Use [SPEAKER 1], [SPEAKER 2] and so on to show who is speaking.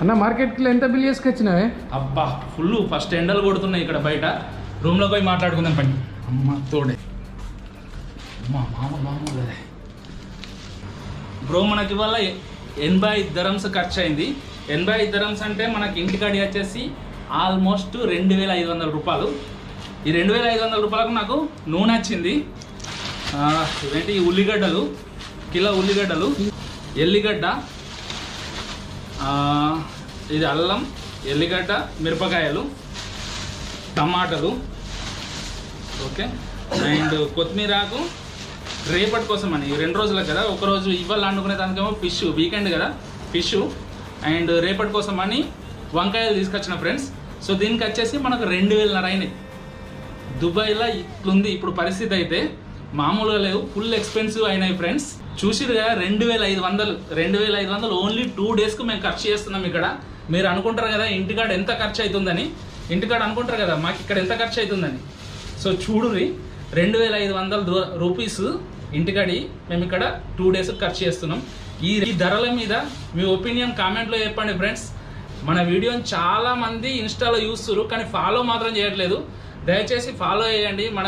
[SPEAKER 1] అన్న మార్కెట్కి ఎంత బిల్ చేసుకొచ్చినావే?
[SPEAKER 2] అబ్బా ఫుల్ ఫస్ట్ ఎండలు కొడుతున్నాయి ఇక్కడ బయట. రూమ్లోకి పోయి మాట్లాడుకుందాం పని. అమ్మ తోడే మామూలు బ్రో, మనకి ఇవాళ 85 dirhams ఖర్చు అయింది. 85 dirhams అంటే మనకి ఇంటికాడి వచ్చేసి ఆల్మోస్ట్ 2500 రూపాయలు. ఈ 2500 రూపాయలకు నాకు నూనె వచ్చింది. ఇవేంటి ఉల్లిగడ్డలు, కిలో ఉల్లిగడ్డలు, ఎల్లిగడ్డ, ఇది అల్లం, ఎల్లిగడ్డ, మిరపకాయలు, టమాటాలు, ఓకే, అండ్ కొత్తిమీరాకు రేపటి కోసం అని 2 రోజులకు కదా. ఒకరోజు ఇవాళ వండుకునే దానికేమో ఫిష్, వీకెండ్ కదా ఫిష్, అండ్ రేపటి కోసం అని వంకాయలు తీసుకొచ్చిన ఫ్రెండ్స్. సో దీనికి వచ్చేసి మనకు 2000 అయినాయి. దుబాయ్లో ఇట్లుంది ఇప్పుడు పరిస్థితి, అయితే మామూలుగా లేవు, ఫుల్ ఎక్స్పెన్సివ్ అయినాయి ఫ్రెండ్స్. చూసిరు కదా 2500 ఓన్లీ 2 డేస్కు మేము ఖర్చు చేస్తున్నాం ఇక్కడ. మీరు అనుకుంటారు కదా ఇంటికాడ ఎంత ఖర్చు అవుతుందని, ఇంటికాడ అనుకుంటారు కదా మాకు ఇక్కడ ఎంత ఖర్చు అవుతుందని. సో చూడురి 2500 రూపీస్ ఇంటికాడి మేము ఇక్కడ 2 డేస్ ఖర్చు చేస్తున్నాం. ఈ ధరల మీద మీ ఒపీనియన్ కామెంట్లో చెప్పండి ఫ్రెండ్స్. మన వీడియోని చాలామంది ఇన్స్టాలో చూస్తున్నారు కానీ ఫాలో మాత్రం చేయట్లేదు. దయచేసి ఫాలో చేయండి. మన